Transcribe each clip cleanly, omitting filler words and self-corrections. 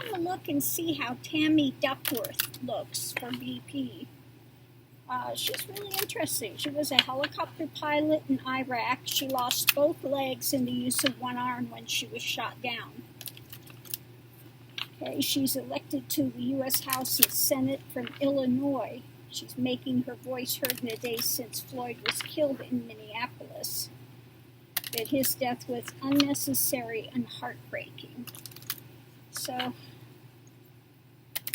have a look and see how Tammy Duckworth looks for BP. She's really interesting. She was a helicopter pilot in Iraq. She lost both legs and the use of one arm when she was shot down. Okay, she's elected to the U.S. House and Senate from Illinois. She's making her voice heard in the days since Floyd was killed in Minneapolis. That his death was unnecessary and heartbreaking. So,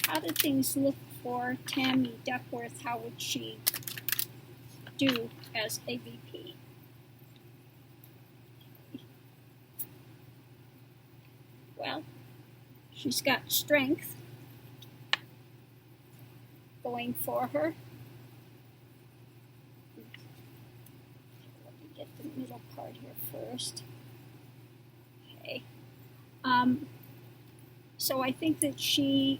how do things look for Tammy Duckworth? How would she do as a VP? Well, she's got strength going for her. Let me get the middle part here first. Okay. So I think that she,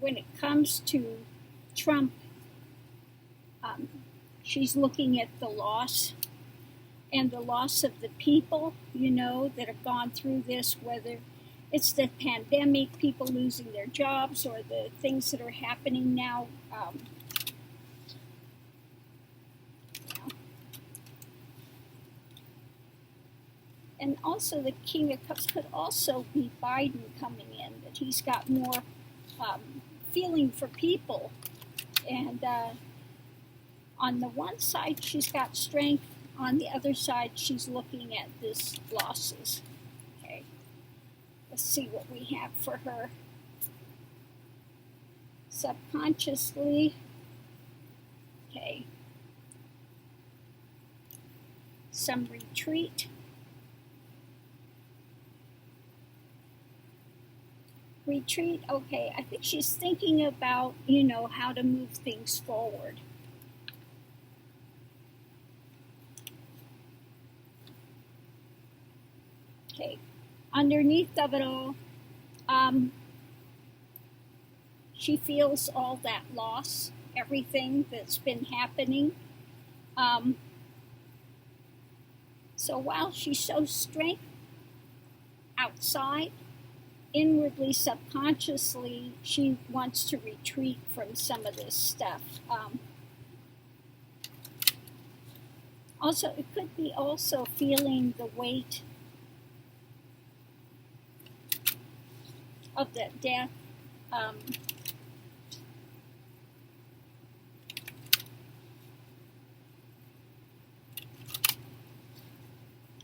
when it comes to Trump, she's looking at the loss and the loss of the people, you know, that have gone through this, whether it's the pandemic, people losing their jobs, or the things that are happening now. And also the King of Cups could also be Biden coming in, that he's got more feeling for people. And on the one side, she's got strength. On the other side, she's looking at this losses. Okay, let's see what we have for her. Subconsciously, okay, some retreat. Retreat, okay, I think she's thinking about, you know, how to move things forward. Okay, underneath of it all, she feels all that loss, everything that's been happening. So while she shows strength outside, inwardly, subconsciously, she wants to retreat from some of this stuff. Also, it could be also feeling the weight of that death.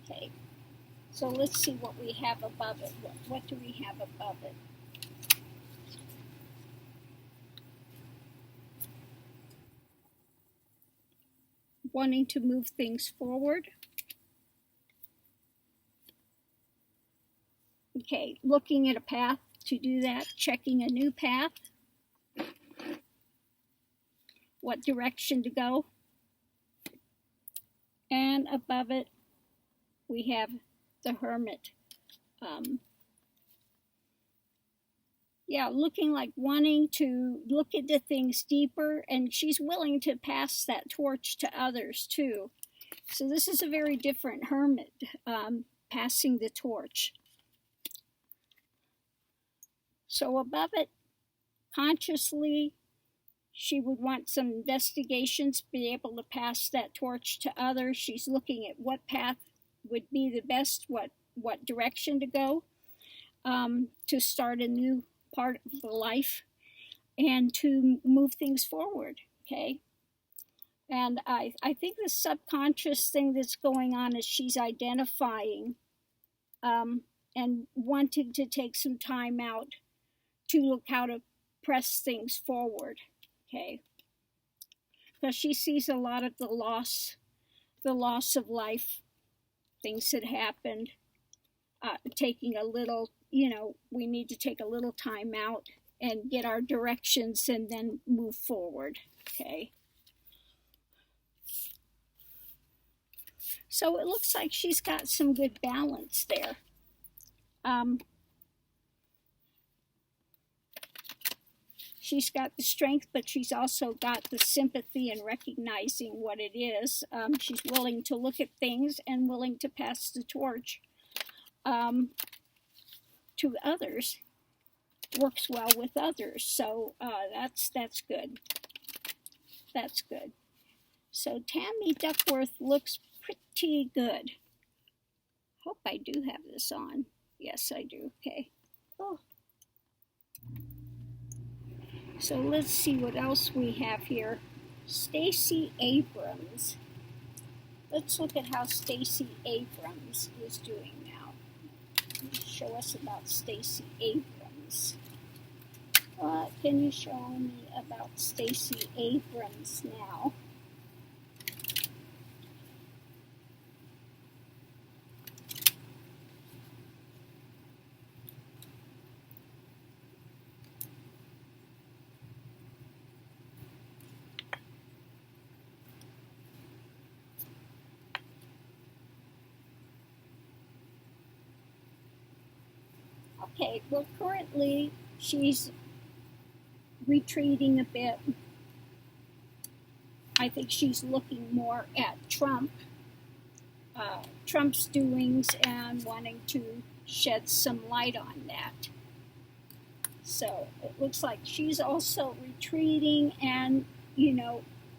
Okay, so let's see what we have above it. What do we have above it? Wanting to move things forward. Okay, looking at a path to do that, checking a new path. What direction to go. And above it, we have the Hermit. Yeah, looking like wanting to look into things deeper, and she's willing to pass that torch to others too. So this is a very different Hermit, passing the torch. So above it, consciously, she would want some investigations, be able to pass that torch to others. She's looking at what path would be the best, what direction to go, to start a new part of the life and to move things forward, okay? And I think the subconscious thing that's going on is she's identifying and wanting to take some time out to look how to press things forward, okay? Because she sees a lot of the loss of life, things that happened, taking a little, you know, we need to take a little time out and get our directions and then move forward, okay? So it looks like she's got some good balance there. She's got the strength, but she's also got the sympathy and recognizing what it is. She's willing to look at things and willing to pass the torch. to others works well with others. So that's good. That's good. So Tammy Duckworth looks pretty good. Hope I do have this on. Yes, I do. Okay. Oh. So let's see what else we have here. Stacey Abrams. Let's look at how Stacey Abrams is doing now. Show us about Stacey Abrams. Can you show me about Stacey Abrams now? Okay, well, currently she's retreating a bit. I think she's looking more at Trump's doings and wanting to shed some light on that. So it looks like she's also retreating and,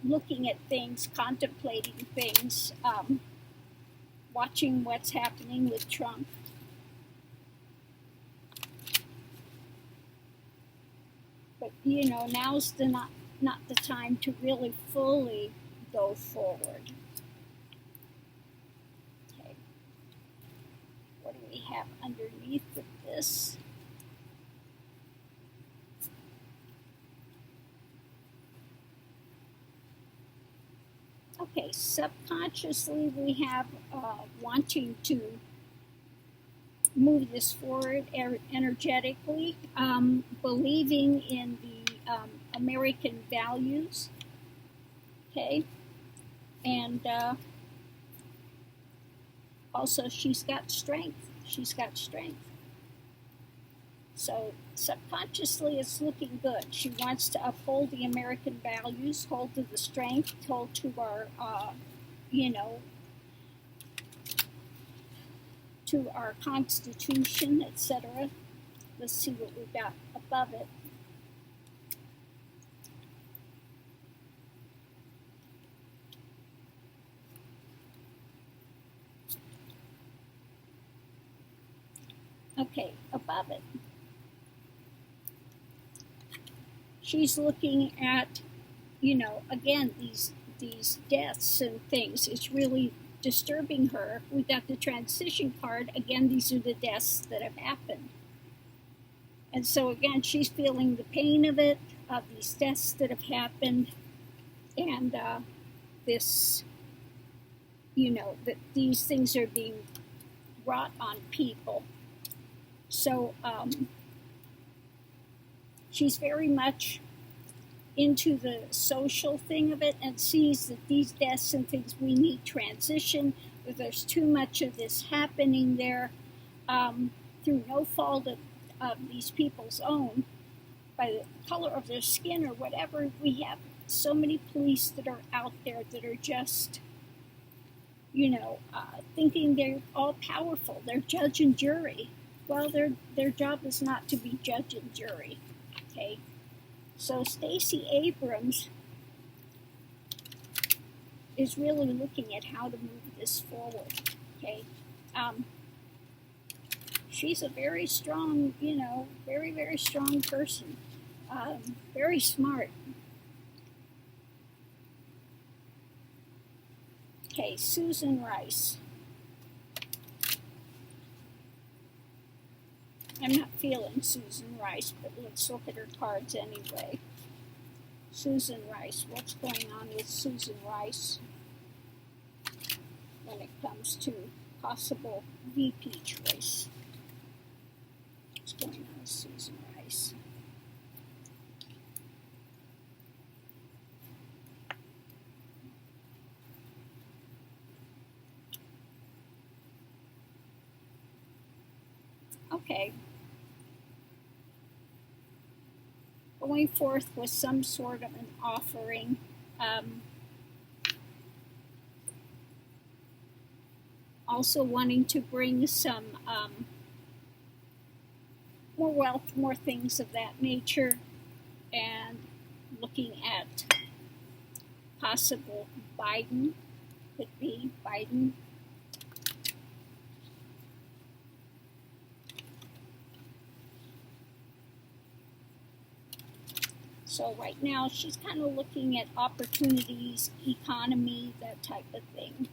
looking at things, contemplating things, watching what's happening with Trump. But, now's not the time to really fully go forward. Okay. What do we have underneath of this? Okay, subconsciously we have wanting to move this forward energetically, believing in the American values, okay, and also she's got strength. So subconsciously it's looking good. She wants to uphold the American values, hold to the strength, hold to our, to our Constitution, etc. Let's see what we've got above it. Okay, above it. She's looking at, again, these deaths and things. It's really disturbing her. We got the transition card. Again, these are the deaths that have happened. And so again, she's feeling the pain of it, of these deaths that have happened, and this, that these things are being wrought on people. So she's very much into the social thing of it and sees that these deaths and things, we need transition, that there's too much of this happening there through no fault of these people's own, by the color of their skin or whatever. We have so many police that are out there that are just, thinking they're all powerful. They're judge and jury. Well, their job is not to be judge and jury, okay? So Stacey Abrams is really looking at how to move this forward, okay? She's a very strong, very, very strong person, very smart. Okay, Susan Rice. I'm not feeling Susan Rice, but let's look at her cards anyway. Susan Rice, what's going on with Susan Rice when it comes to possible VP choice? What's going on with Susan Rice? Okay. Going forth with some sort of an offering. Also wanting to bring some more wealth, more things of that nature, and looking at possible Biden, could be Biden. So right now she's kind of looking at opportunities, economy, that type of thing.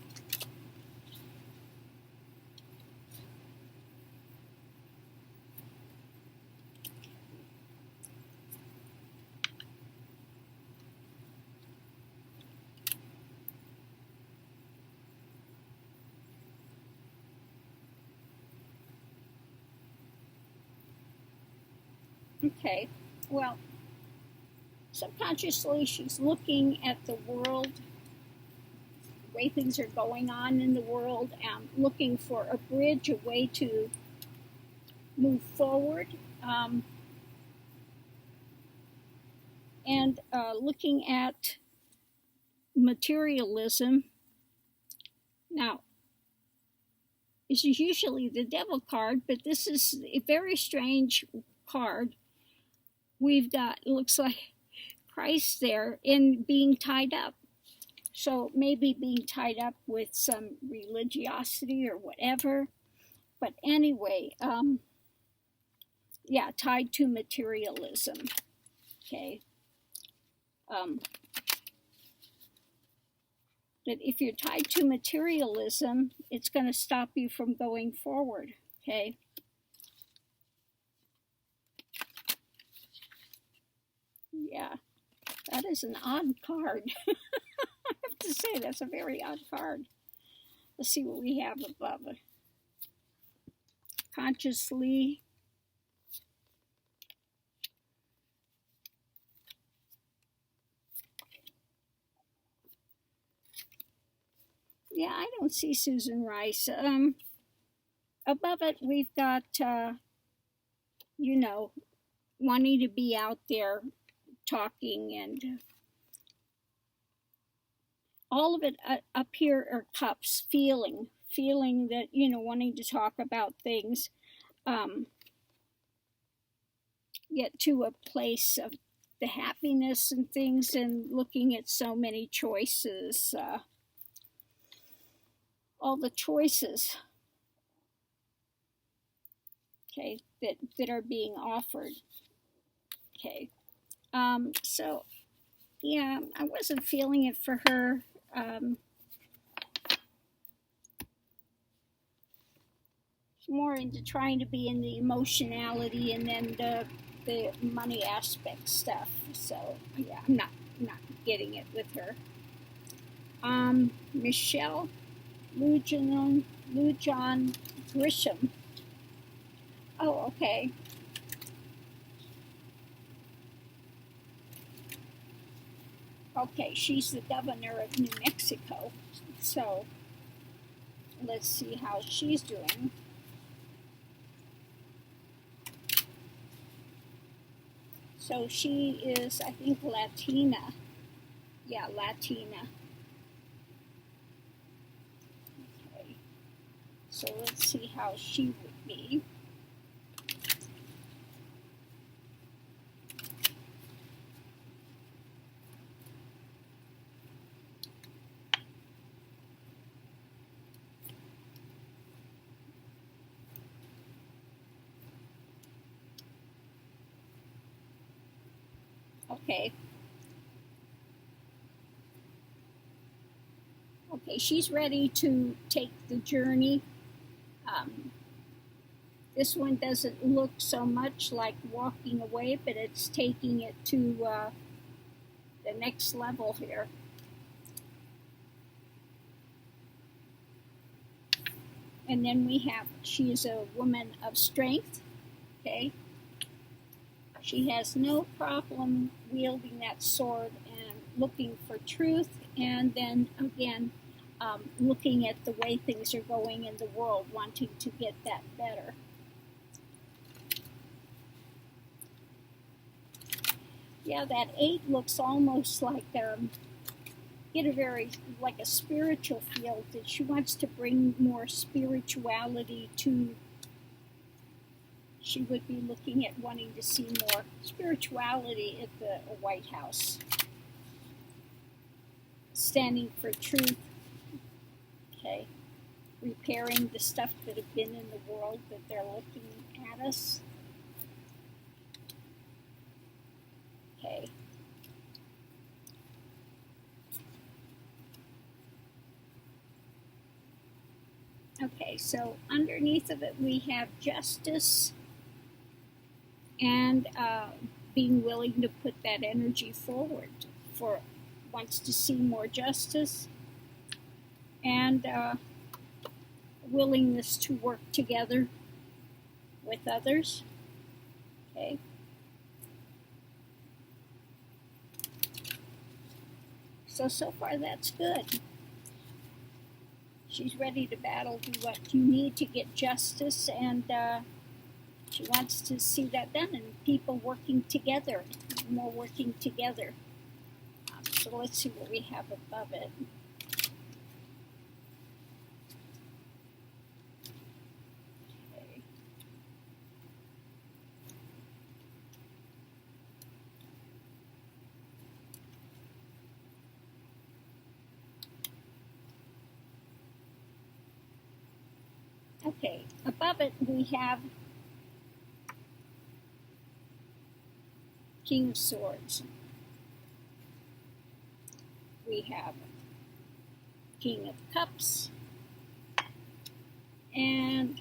Okay, well, subconsciously she's looking at the world, the way things are going on in the world, looking for a bridge, a way to move forward, and looking at materialism. Now, this is usually the devil card, but this is a very strange card. We've got, it looks like Christ there in being tied up. So maybe being tied up with some religiosity or whatever. But anyway, yeah, tied to materialism. Okay. That if you're tied to materialism, it's going to stop you from going forward. Okay. Yeah, that is an odd card. I have to say, that's a very odd card. Let's see what we have above it. Consciously. Yeah, I don't see Susan Rice. Above it, we've got, you know, wanting to be out there talking, and all of it up here are cups, feeling that, you know, wanting to talk about things, get to a place of the happiness and things, and looking at so many choices, all the choices, okay, that are being offered. Okay, so yeah, I wasn't feeling it for her. More into trying to be in the emotionality, and then the money aspect stuff. So yeah, I'm not getting it with her. Michelle Lujan Grisham. Oh, okay. Okay, she's the governor of New Mexico. So let's see how she's doing. So she is, I think, Latina. Yeah, Latina. Okay. So let's see how she would be. Okay. Okay, she's ready to take the journey. This one doesn't look so much like walking away, but it's taking it to the next level here. And then we have, she is a woman of strength. Okay. She has no problem wielding that sword and looking for truth, and then again, looking at the way things are going in the world, wanting to get that better. Yeah, that 8 looks almost like get a very, like a spiritual feel, that she wants to bring more spirituality to she would be looking at wanting to see more spirituality at the White House. Standing for truth, okay, repairing the stuff that have been in the world that they're looking at us. Okay. Okay, so underneath of it we have justice and being willing to put that energy forward for wants to see more justice and willingness to work together with others. Okay. So far that's good. She's ready to battle, do what you need to get justice, and she wants to see that done, and people working together, more working together. So let's see what we have above it. Okay, above it we have King of Swords. We have King of Cups and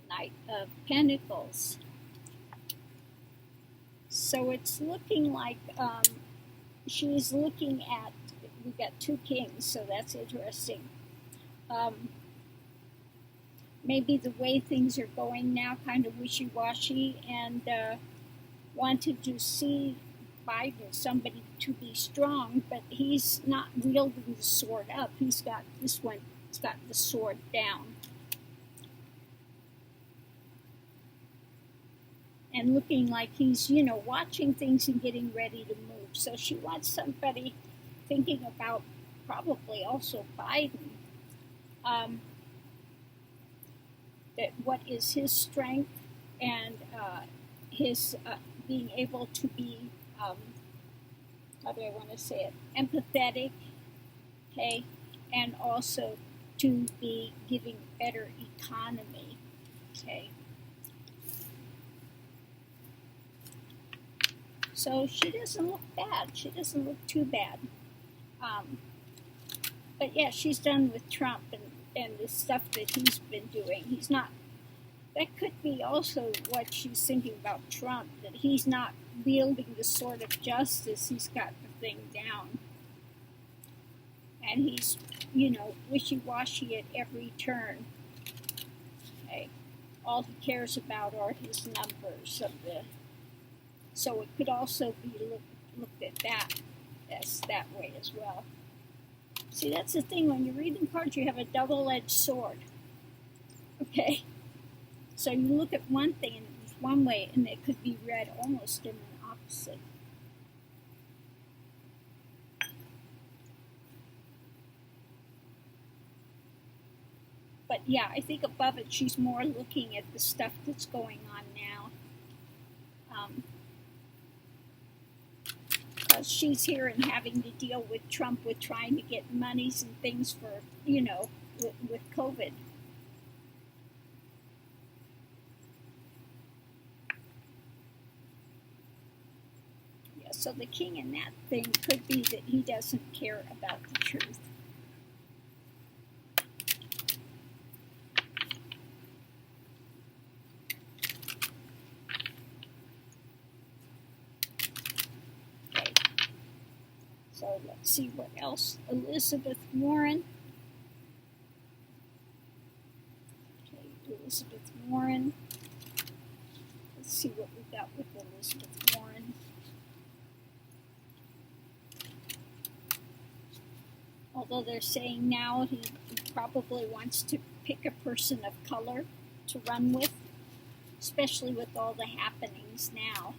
Knight of Pentacles. So it's looking like she's looking at, we got two kings, so that's interesting. Maybe the way things are going now, kind of wishy-washy, and wanted to see Biden, somebody to be strong, but he's not wielding the sword up. He's got this one, he's got the sword down. And looking like he's, you know, watching things and getting ready to move. So she wants somebody thinking about probably also Biden. That what is his strength and his being able to be, how do I want to say it, empathetic, okay, and also to be giving better economy, okay. So she doesn't look bad. She doesn't look too bad. But yeah, she's done with Trump and the stuff that he's been doing. He's not, that could be also what she's thinking about Trump, that he's not wielding the sword of justice. He's got the thing down. And he's, you know, wishy-washy at every turn. Okay. All he cares about are his numbers of the, so it could also be looked at that way as well. See, that's the thing, when you're reading cards, you have a double-edged sword. Okay? So you look at one thing and it's one way, and it could be read almost in an opposite. But yeah, I think above it, she's more looking at the stuff that's going on now. She's here and having to deal with Trump with trying to get monies and things for, you know, with COVID. Yeah, so the king in that thing could be that he doesn't care about the truth. So let's see what else. Elizabeth Warren. Okay, Elizabeth Warren. Let's see what we got with Elizabeth Warren. Although they're saying now he probably wants to pick a person of color to run with, especially with all the happenings now.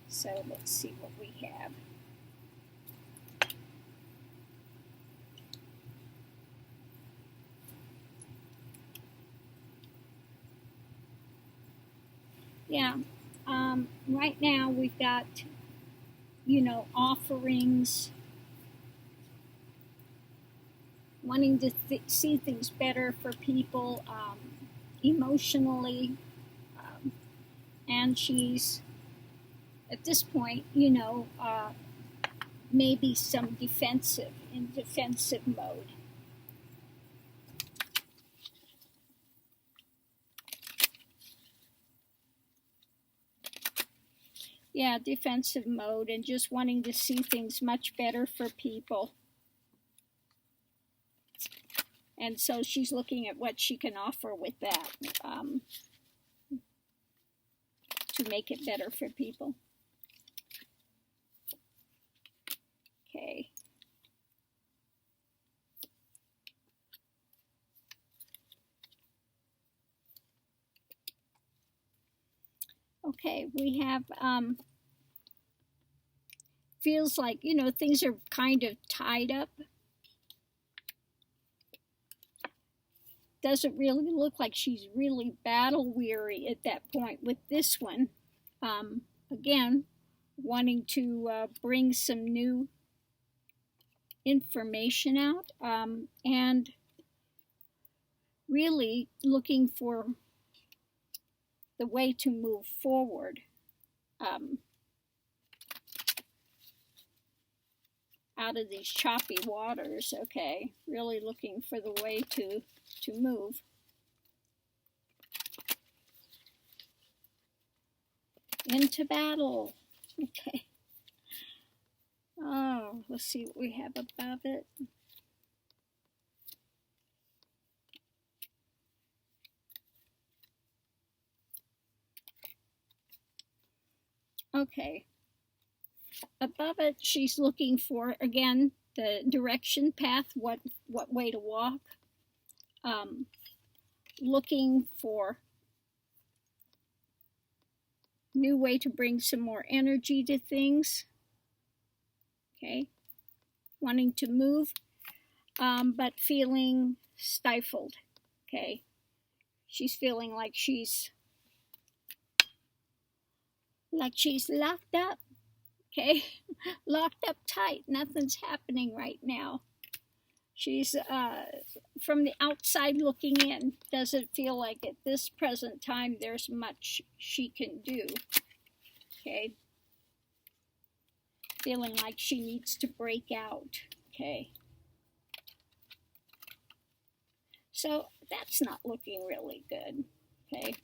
So let's see what we have. Yeah. Right now we've got, offerings, wanting to see things better for people emotionally. And she's, at this point, maybe some in defensive mode. Yeah, defensive mode, and just wanting to see things much better for people. And so she's looking at what she can offer with that to make it better for people. Okay. Okay, we have, feels like, things are kind of tied up. Doesn't really look like she's really battle weary at that point with this one. Again, wanting to bring some new information out, and really looking for the way to move forward. Out of these choppy waters, okay, really looking for the way to move. Into battle, okay. Oh, let's see what we have above it. Okay. Above it, she's looking for, again, the direction, path, what way to walk. Looking for new way to bring some more energy to things. Okay. Wanting to move, but feeling stifled. Okay. She's feeling like she's locked up. Okay. Locked up tight. Nothing's happening right now. She's from the outside looking in, doesn't feel like at this present time there's much she can do. Okay. Feeling like she needs to break out. Okay. So that's not looking really good. Okay.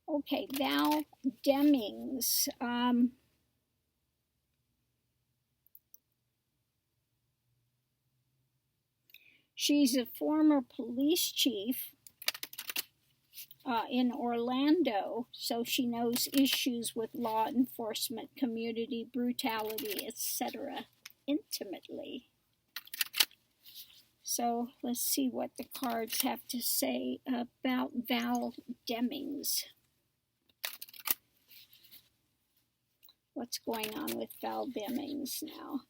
Okay, Val Demings. She's a former police chief in Orlando, so she knows issues with law enforcement, community brutality, etc. intimately. So let's see what the cards have to say about Val Demings. What's going on with Val Demings now?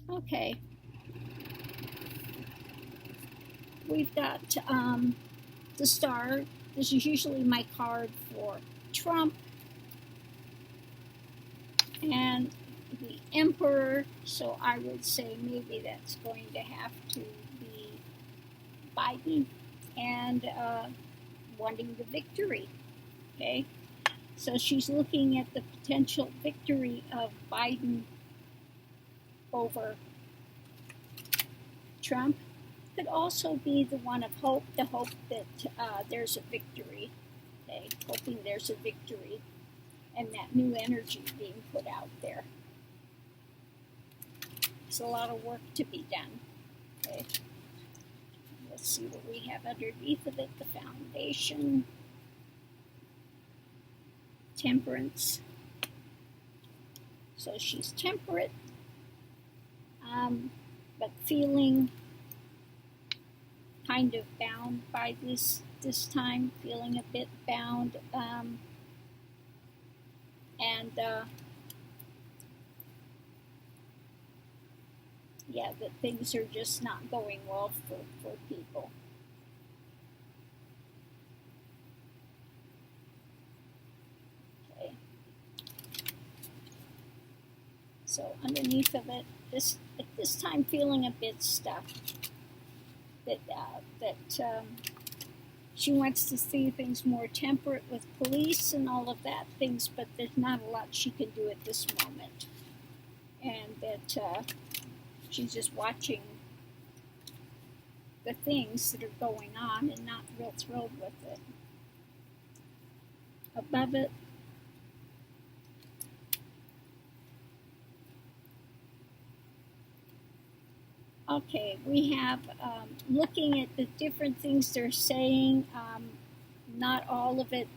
Okay. We've got the Star. This is usually my card for Trump. And the Emperor. So I would say maybe that's going to have to be Biden. And wanting the victory. Okay. So she's looking at the potential victory of Biden over Trump. Could also be the one of hope, the hope that there's a victory, okay? Hoping there's a victory and that new energy being put out there. It's a lot of work to be done, okay? Let's see what we have underneath of it, the foundation, temperance. So she's temperate, but feeling kind of bound by this time, feeling a bit bound, and yeah, that things are just not going well for people. Okay. So underneath of it, at this time feeling a bit stuck. That she wants to see things more temperate with police and all of that things, but there's not a lot she can do at this moment, and that she's just watching the things that are going on and not real thrilled with it. Above it, okay, we have looking at the different things they're saying. Not all of it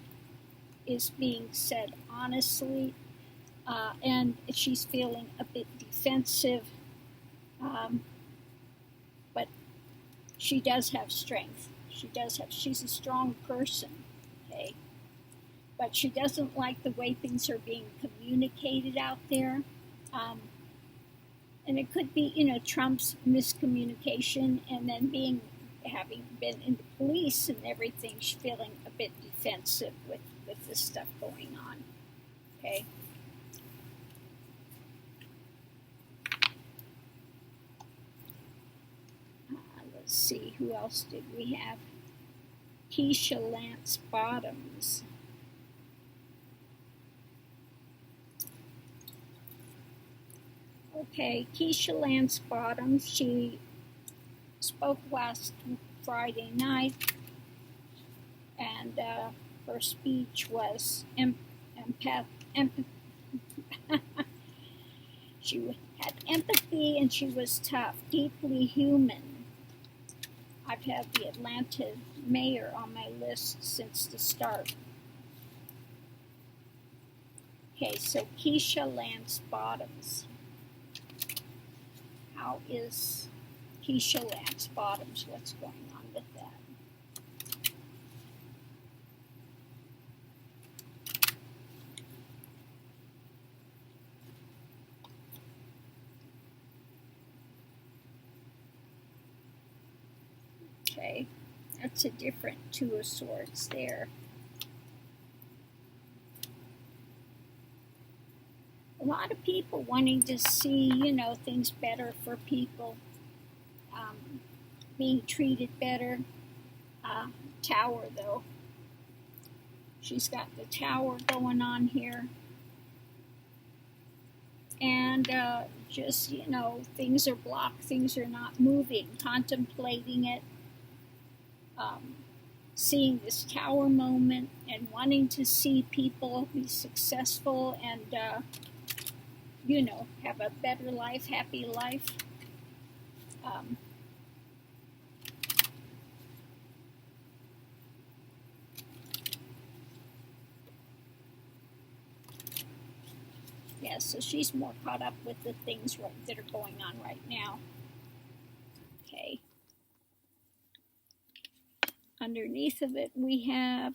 is being said honestly, and she's feeling a bit defensive, but she does have strength. She's a strong person, okay? But she doesn't like the way things are being communicated out there. And it could be, Trump's miscommunication, and then having been in the police and everything, she's feeling a bit defensive with this stuff going on. Okay. Let's see, who else did we have? Keisha Lance Bottoms. Okay, Keisha Lance Bottoms, she spoke last Friday night, and her speech was she had empathy, and she was tough, deeply human. I've had the Atlanta mayor on my list since the start. Okay, so Keisha Lance Bottoms. How is Keisha Lance Bottoms? What's going on with that? Okay, that's a different Two of Swords there. A lot of people wanting to see, things better for people, being treated better. Tower, though. She's got the Tower going on here. And just, things are blocked, things are not moving, contemplating it, seeing this Tower moment and wanting to see people be successful and, have a better life, happy life. Yeah, so she's more caught up with the things that are going on right now. Okay. Underneath of it, we have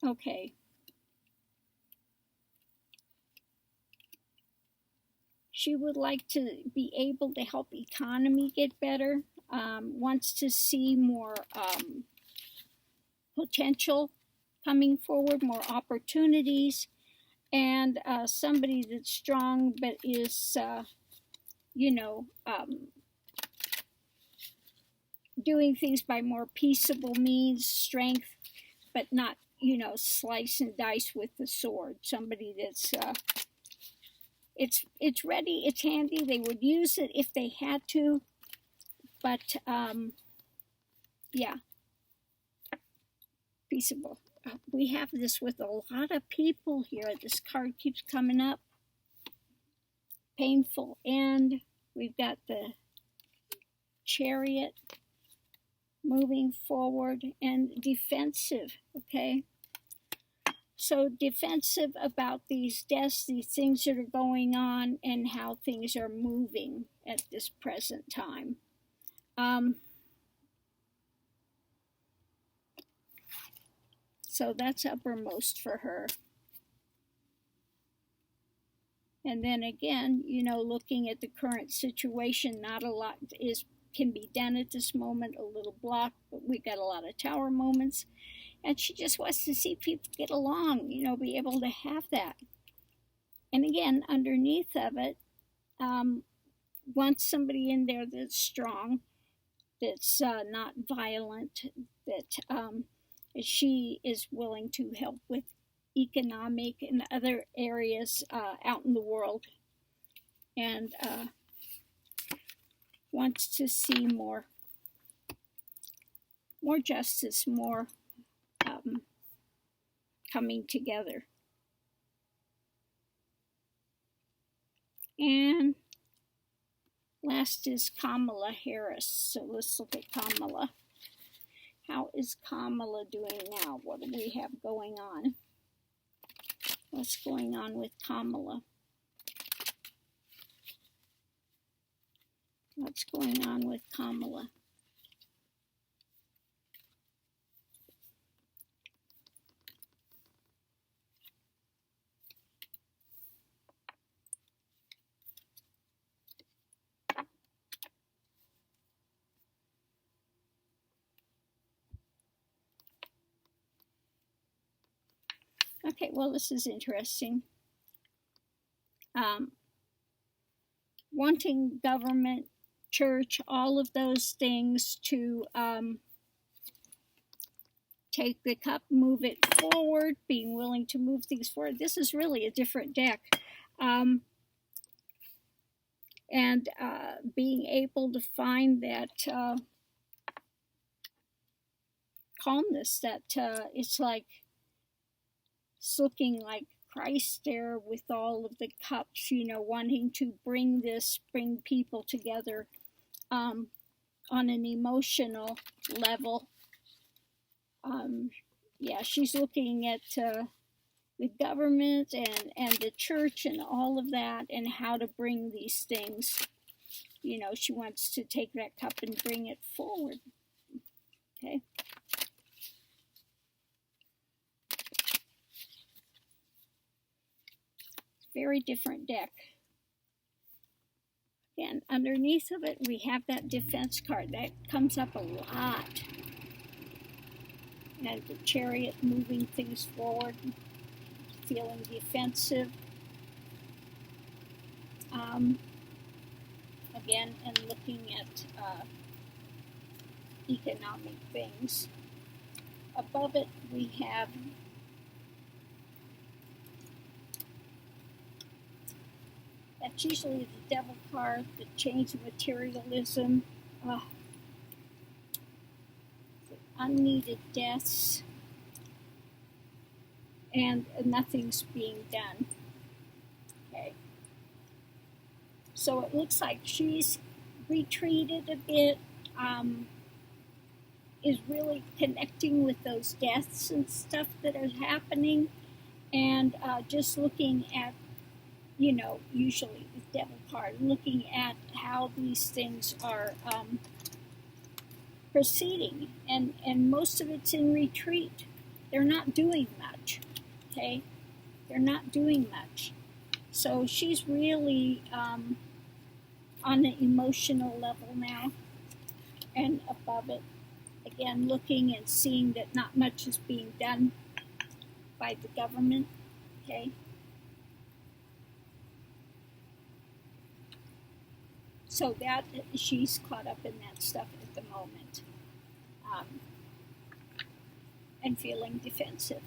okay. She would like to be able to help economy get better, wants to see more potential coming forward, more opportunities, and somebody that's strong but is, doing things by more peaceable means, strength, but not, slice and dice with the sword. Somebody that's, it's ready, it's handy, they would use it if they had to, but, yeah, peaceable. We have this with a lot of people here. This card keeps coming up. Painful end. We've got the Chariot, moving forward, and defensive, okay? So defensive about these deaths, these things that are going on, and how things are moving at this present time. So that's uppermost for her. And then again, you know, looking at the current situation, not a lot can be done at this moment, a little block, but we got a lot of tower moments. And she just wants to see people get along, you know, be able to have that. And again, underneath of it, wants somebody in there that's strong, that's not violent, that she is willing to help with economic and other areas out in the world, and wants to see more justice, more coming together. And last is Kamala Harris. So let's look at Kamala. How is Kamala doing now? What do we have going on? What's going on with Kamala? What's going on with Kamala? Okay, well, this is interesting. Wanting government, church, all of those things to take the cup, move it forward, being willing to move things forward. This is really a different deck. And being able to find that calmness, that it's like, it's looking like Christ there with all of the cups, you know, wanting to bring people together on an emotional level. Yeah, she's looking at the government and the church and all of that, and how to bring these things. You know, she wants to take that cup and bring it forward. Okay. Very different deck. And underneath of it, we have that defense card. That comes up a lot. And the Chariot, moving things forward, feeling defensive. Again, and looking at economic things. Above it, we have that's usually the Devil card, the change of materialism, the unneeded deaths, and nothing's being done. Okay. So it looks like she's retreated a bit, is really connecting with those deaths and stuff that are happening, and just looking at, you know, usually the Devil card, looking at how these things are proceeding, and most of it's in retreat. They're not doing much, okay? They're not doing much. So she's really on the emotional level now, and above it, again, looking and seeing that not much is being done by the government, okay? So that she's caught up in that stuff at the moment, and feeling defensive.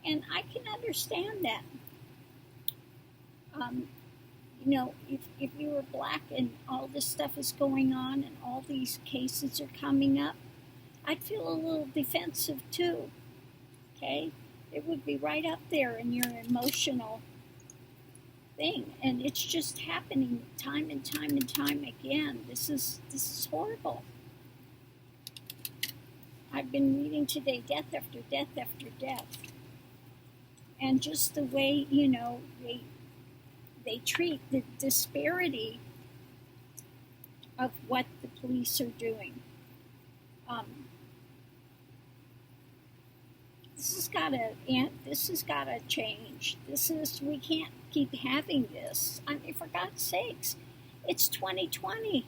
And I can understand that. You know, if you were black and all this stuff is going on and all these cases are coming up, I'd feel a little defensive too, okay? It would be right up there in your emotional thing, and it's just happening time and time and time again. This is horrible. I've been reading today death after death after death. And just the way, they treat the disparity of what the police are doing. This has got to change. We can't keep having this. I mean, for God's sakes, it's 2020.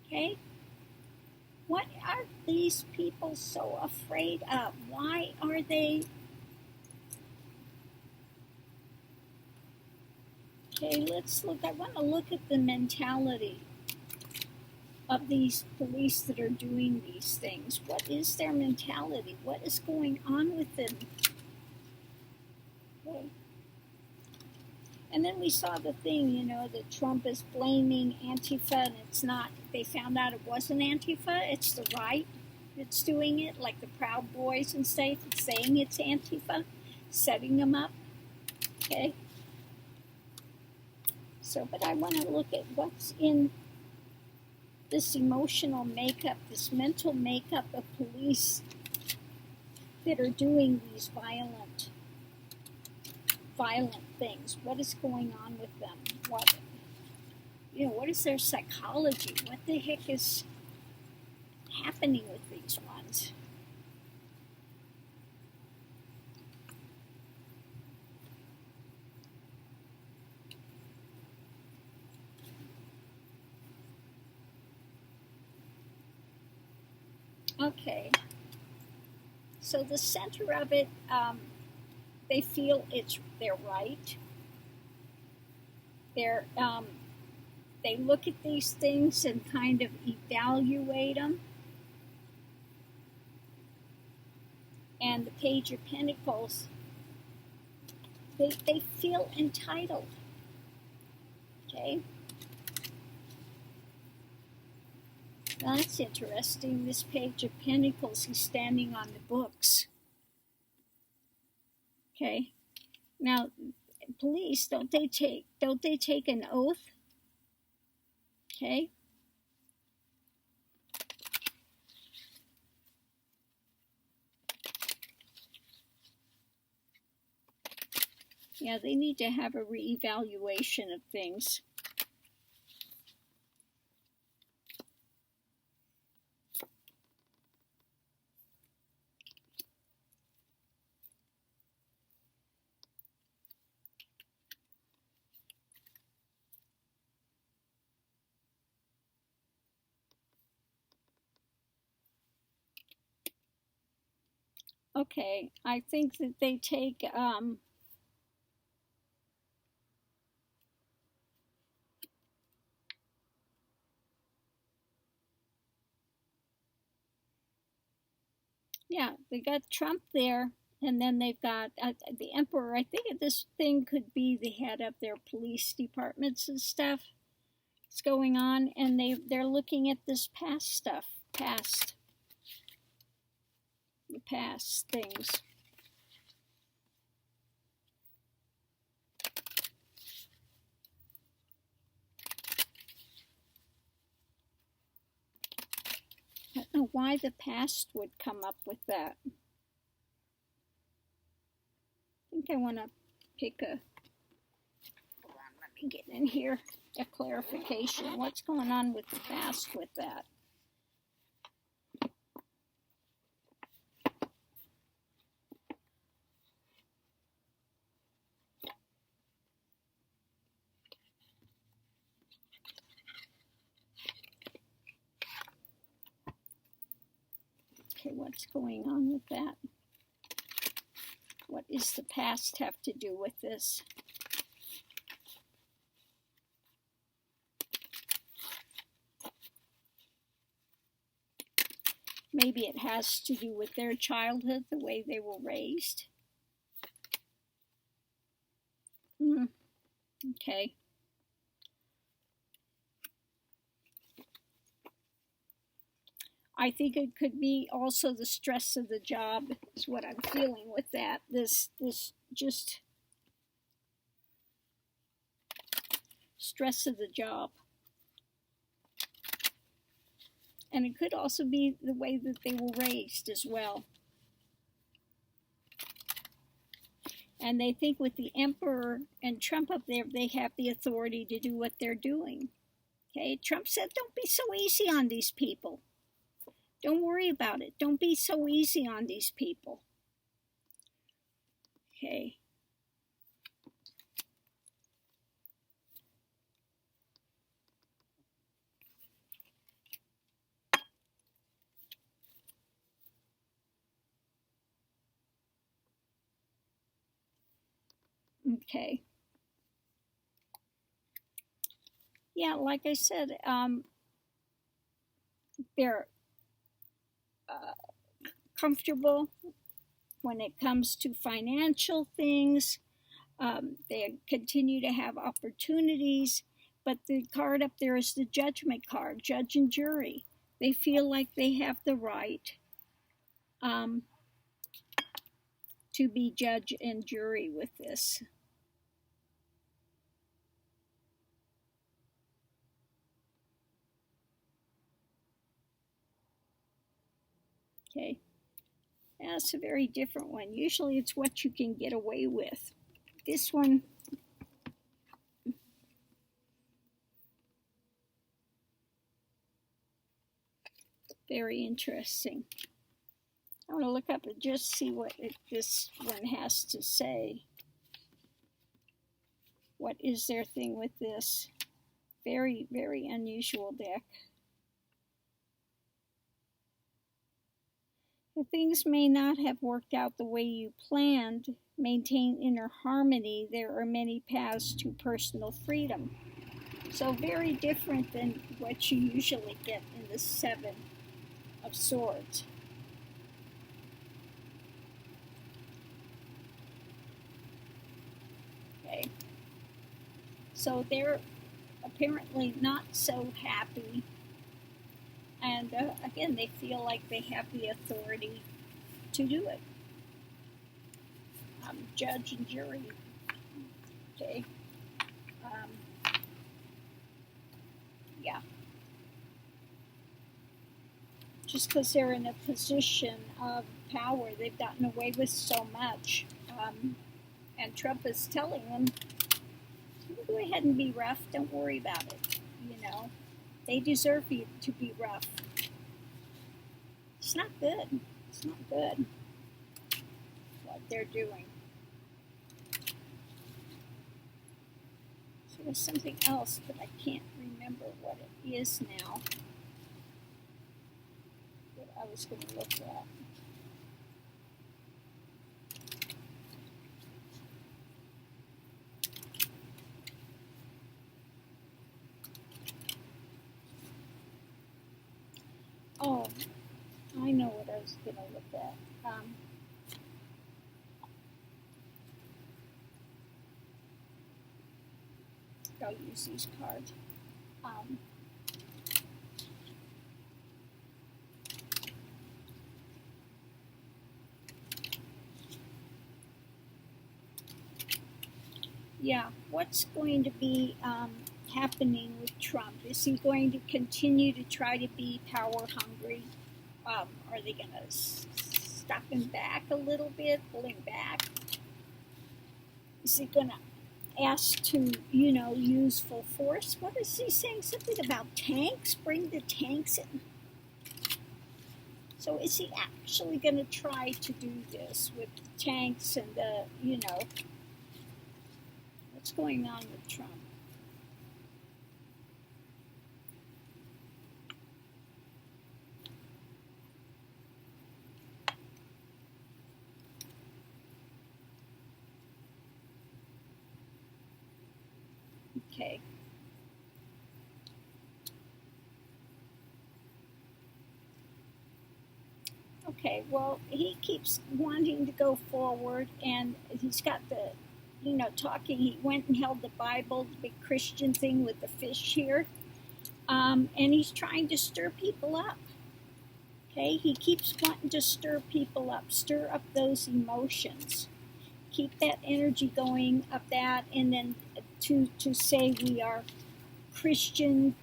Okay? What are these people so afraid of? Why are they? Okay, let's look. I want to look at the mentality of these police that are doing these things. What is their mentality? What is going on with them? Okay. And then we saw the thing, that Trump is blaming Antifa, and it's not. They found out it wasn't Antifa. It's the right that's doing it, like the Proud Boys and stuff, saying it's Antifa, setting them up. Okay. So, but I want to look at what's in this emotional makeup, this mental makeup of police that are doing these violent things. What is going on with them? What is their psychology? What the heck is happening with these ones? Okay, so the center of it, they feel they're right. They look at these things and kind of evaluate them. And the Page of Pentacles, they feel entitled. Okay. Well, that's interesting. This Page of Pentacles, he's standing on the books. Okay. Now, police, don't they take an oath? Okay. Yeah, they need to have a reevaluation of things. Okay, I think that they take yeah, they got Trump there, and then they've got the Emperor. I think this thing could be the head of their police departments and stuff. It's going on, and they're looking at this past things. I don't know why the past would come up with that. I think I want to pick a, hold on, let me get in here, a clarification. What's going on with the past with that? Okay, what's going on with that? What does the past have to do with this? Maybe it has to do with their childhood, the way they were raised. Okay. I think it could be also the stress of the job is what I'm feeling with that. This just stress of the job. And it could also be the way that they were raised as well. And they think with the Emperor and Trump up there, they have the authority to do what they're doing. Okay, Trump said, don't be so easy on these people. Don't worry about it. Don't be so easy on these people. Okay. Okay. Yeah, like I said, they're comfortable when it comes to financial things. They continue to have opportunities, but the card up there is the judgment card, judge and jury. They feel like they have the right to be judge and jury with this. Okay. That's a very different one. Usually it's what you can get away with. This one, very interesting. I want to look up and just see what this one has to say. What is their thing with this? Very, very unusual deck. If things may not have worked out the way you planned, maintain inner harmony. There are many paths to personal freedom. So very different than what you usually get in the Seven of Swords. Okay. So they're apparently not so happy. And again, they feel like they have the authority to do it. Judge and jury. Okay. Yeah. Just because they're in a position of power, they've gotten away with so much. And Trump is telling them, go ahead and be rough. Don't worry about it. You know, they deserve you to be rough. It's not good. It's not good what they're doing. So there's something else, but I can't remember what it is now that I was going to look at. Oh, I know what I was going to look at. I'll use these cards. Yeah, what's going to be happening with Trump? Is he going to continue to try to be power hungry? Are they going to stop him back a little bit, pull him back? Is he going to ask to, use full force? What is he saying? Something about tanks? Bring the tanks in. So is he actually going to try to do this with the tanks and the, what's going on with Trump? Okay. Okay, well, he keeps wanting to go forward, and he's got the, talking. He went and held the Bible, the big Christian thing with the fish here, and he's trying to stir people up. Okay, he keeps wanting to stir people up, stir up those emotions, keep that energy going of that, and then to say we are Christians,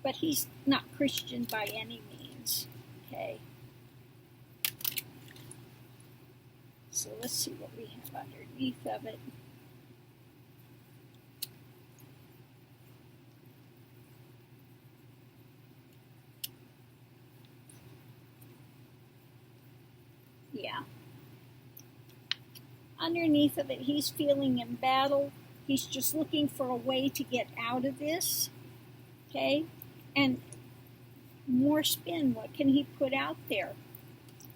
but he's not Christian by any means. Okay. So let's see what we have underneath of it. Yeah. Underneath of it, he's feeling embattled. He's just looking for a way to get out of this. Okay? And more spin. What can he put out there?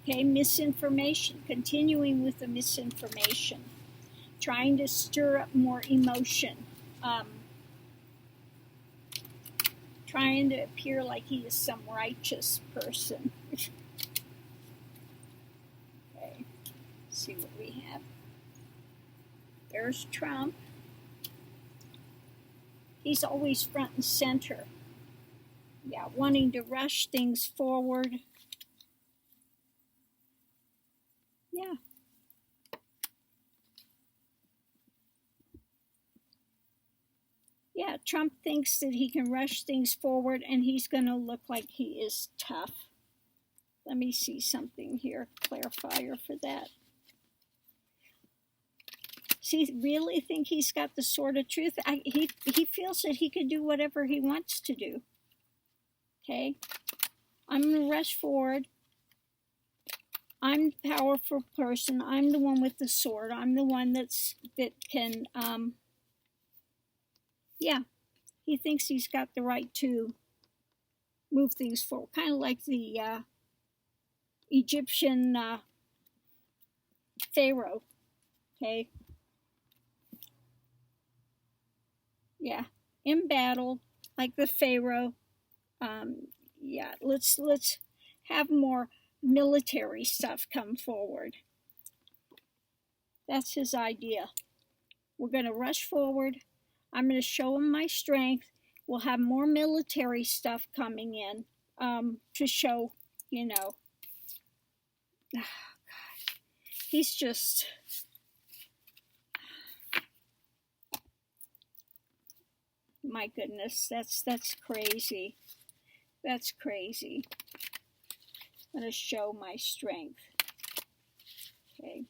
Okay, misinformation. Continuing with the misinformation. Trying to stir up more emotion. Trying to appear like he is some righteous person. Okay, see what we have. There's Trump. He's always front and center. Yeah, wanting to rush things forward. Yeah. Yeah, Trump thinks that he can rush things forward and he's going to look like he is tough. Let me see something here, clarifier for that. Does he really think he's got the sword of truth? He feels that he can do whatever he wants to do. Okay? I'm going to rush forward. I'm the powerful person. I'm the one with the sword. I'm the one that can, yeah. He thinks he's got the right to move things forward. Kind of like the Egyptian Pharaoh. Okay? Yeah. Embattled, like the Pharaoh. Yeah, let's have more military stuff come forward. That's his idea. We're going to rush forward. I'm going to show him my strength. We'll have more military stuff coming in to show, you know. Oh, God. He's just... My goodness, that's crazy. That's crazy. I'm going to show my strength. Okay.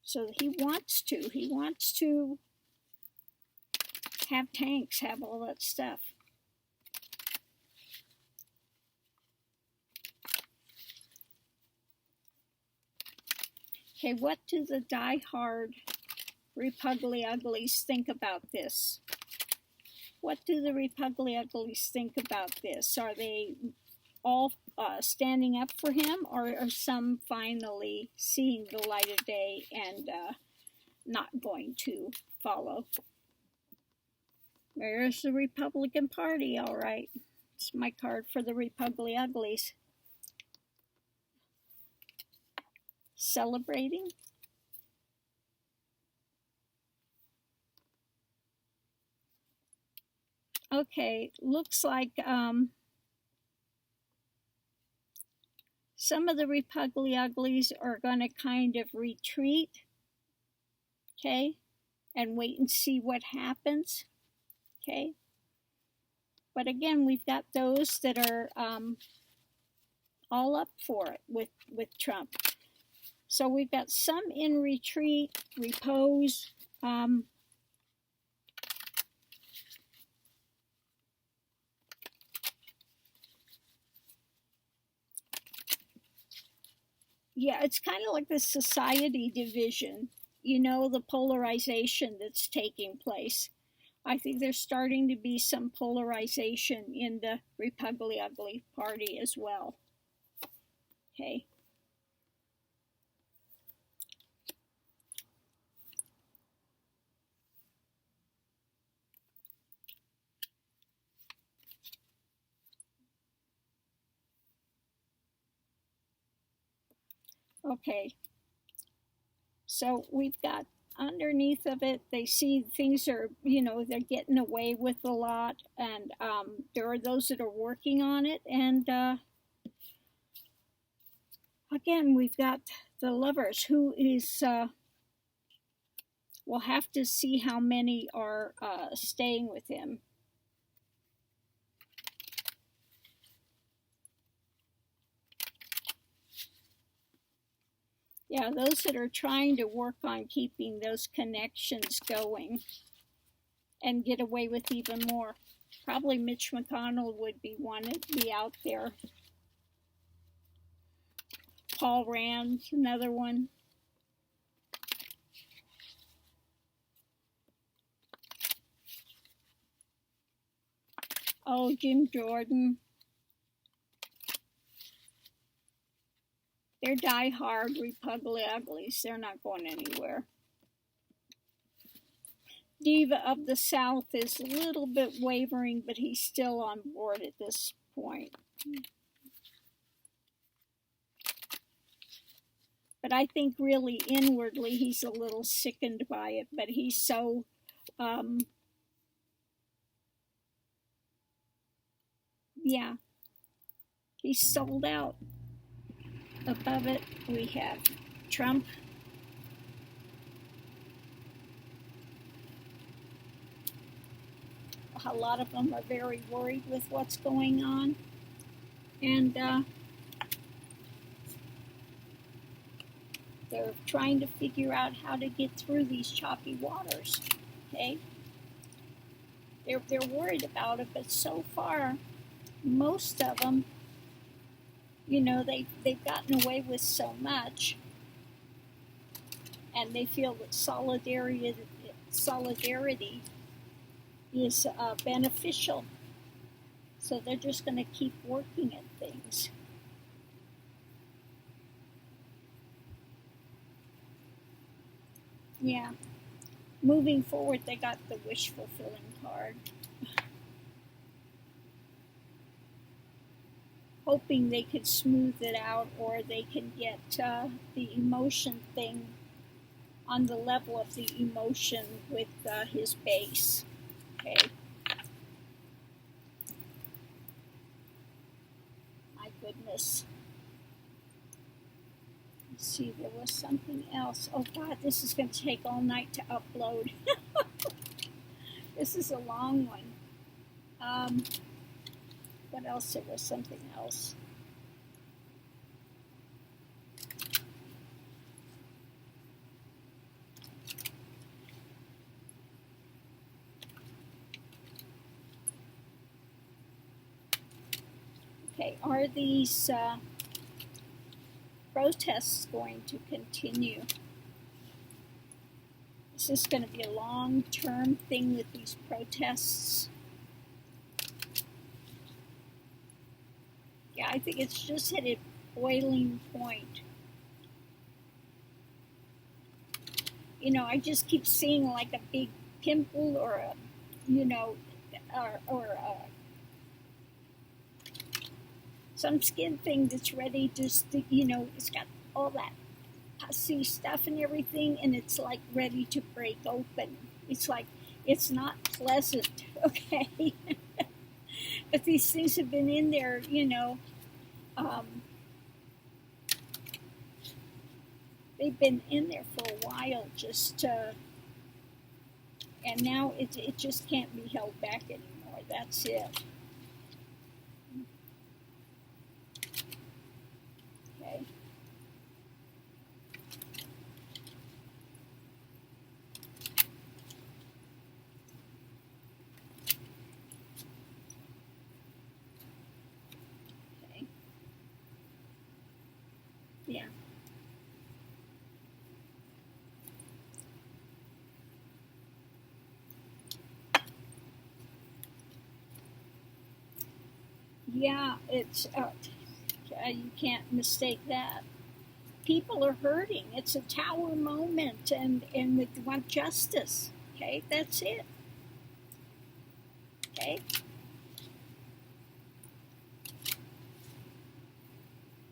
So he wants to have tanks, have all that stuff. Okay, what do the die-hard Repugly-Uglies think about this? What do the Repugly-Uglies think about this? Are they all standing up for him, or are some finally seeing the light of day and not going to follow? There's the Republican Party, all right. It's my card for the Repugly-Uglies. Celebrating. Okay, looks like some of the Repugly-Uglies are going to kind of retreat, okay, and wait and see what happens, okay. But again, we've got those that are all up for it with Trump. So we've got some in retreat, repose. Yeah, it's kind of like the society division, you know, the polarization that's taking place. I think there's starting to be some polarization in the Repugly-Ugly Party as well. Okay. Okay. So we've got underneath of it, they see things are, you know, they're getting away with a lot, and there are those that are working on it, and again, we've got the Lovers, who is, we'll have to see how many are staying with him. Yeah, those that are trying to work on keeping those connections going and get away with even more. Probably Mitch McConnell would be wanted to be out there. Paul Rand's another one. Oh, Jim Jordan. They're die-hard Republicans. They're not going anywhere. Diva of the South is a little bit wavering, but he's still on board at this point. But I think really inwardly he's a little sickened by it, but he's so yeah, he's sold out. Above it we have Trump. A lot of them are very worried with what's going on, and they're trying to figure out how to get through these choppy waters. Okay, they're worried about it, but so far, most of them, you know, they've gotten away with so much, and they feel that solidarity is beneficial. So they're just going to keep working at things. Yeah. Moving forward, they got the wish fulfilling card. Hoping they could smooth it out, or they can get the emotion thing on the level of the emotion with his base. Okay. My goodness. Let's see, there was something else. Oh God, this is going to take all night to upload. This is a long one. What else? There was something else. Okay, are these protests going to continue? Is this going to be a long-term thing with these protests? Yeah, I think it's just hit a boiling point. You know, I just keep seeing like a big pimple or a, you know, or some skin thing that's ready just, you know, it's got all that pussy stuff and everything, and it's like ready to break open. It's like, it's not pleasant, okay? But these things have been in there, you know, they've been in there for a while, just and now it just can't be held back anymore. That's it. Okay. Okay. Yeah. Yeah, it's you can't mistake that. People are hurting. It's a tower moment, and we want justice. Okay, that's it. Okay.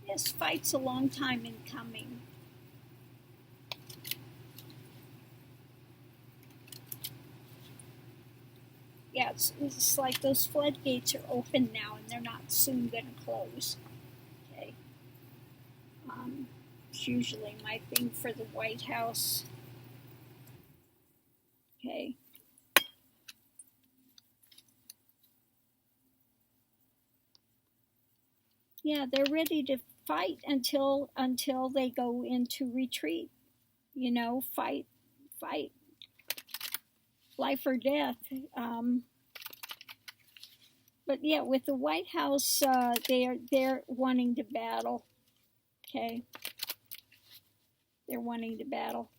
This fight's a long time in coming. Yeah, it's like those floodgates are open now, and they're not soon going to close. Okay. It's usually my thing for the White House. Okay. Yeah, they're ready to fight until they go into retreat. You know, fight, life or death. But yeah, with the White House, they're wanting to battle. Okay, they're wanting to battle.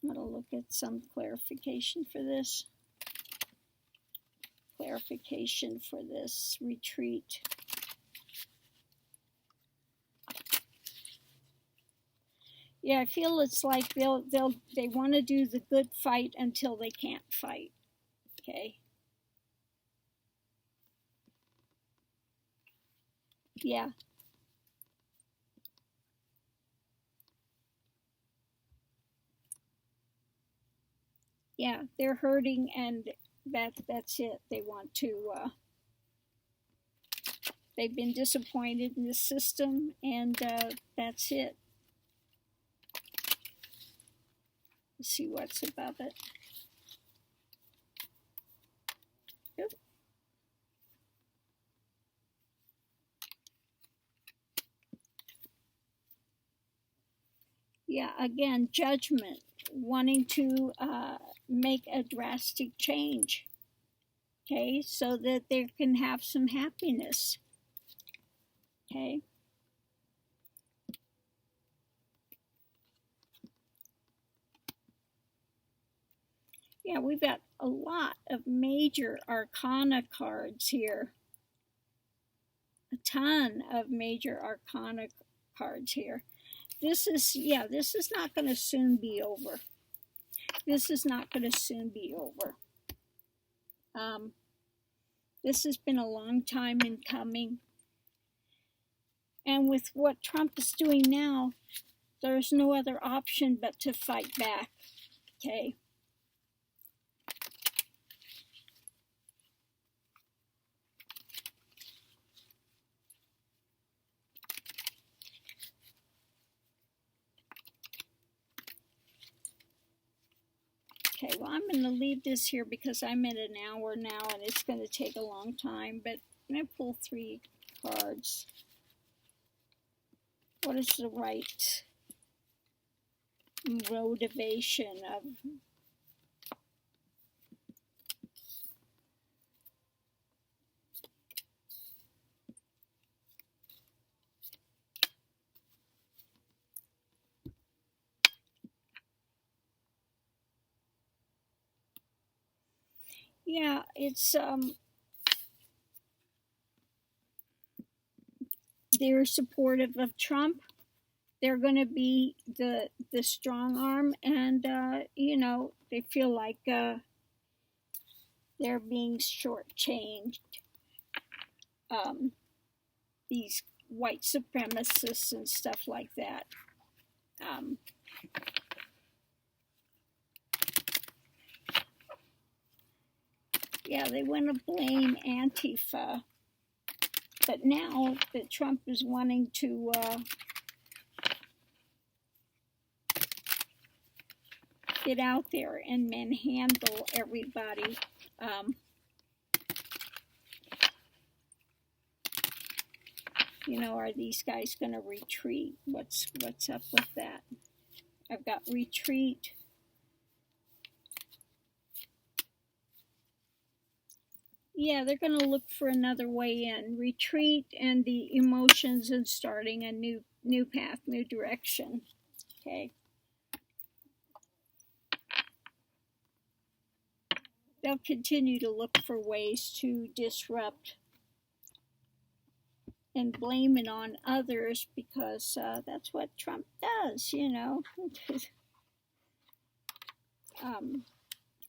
I'm going to look at some clarification for this. Clarification for this retreat. Yeah, I feel it's like they want to do the good fight until they can't fight. Okay. Yeah. Yeah, they're hurting, and that's it. They want to. They've been disappointed in the system, and that's it. Let's see what's above it. Oop. Yeah, again, judgment, wanting to make a drastic change, okay, so that they can have some happiness, okay. Yeah, we've got a lot of major arcana cards here. A ton of major arcana cards here. This is not going to soon be over. This is not going to soon be over. This has been a long time in coming. And with what Trump is doing now, there's no other option but to fight back, okay? Okay, well, I'm going to leave this here because I'm at an hour now and it's going to take a long time, but I'm going to pull 3 cards. What is the right motivation of... Yeah, it's they're supportive of Trump. They're going to be the strong arm, and you know, they feel like they're being shortchanged. These white supremacists and stuff like that. Yeah, they want to blame Antifa, but now that Trump is wanting to get out there and manhandle everybody, you know, are these guys going to retreat? What's up with that? I've got retreat. Yeah, they're going to look for another way in. Retreat and the emotions and starting a new path, new direction. Okay. They'll continue to look for ways to disrupt and blame it on others because that's what Trump does, you know.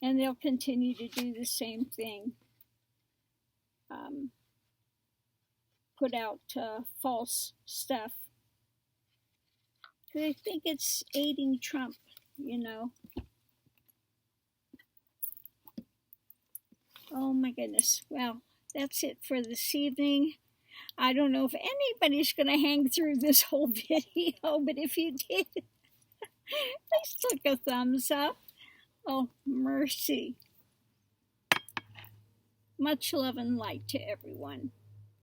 And they'll continue to do the same thing. Put out false stuff. They think it's aiding Trump, you know. Oh my goodness. Well, that's it for this evening. I don't know if anybody's going to hang through this whole video, but if you did, please click a thumbs up. Oh, mercy. Much love and light to everyone.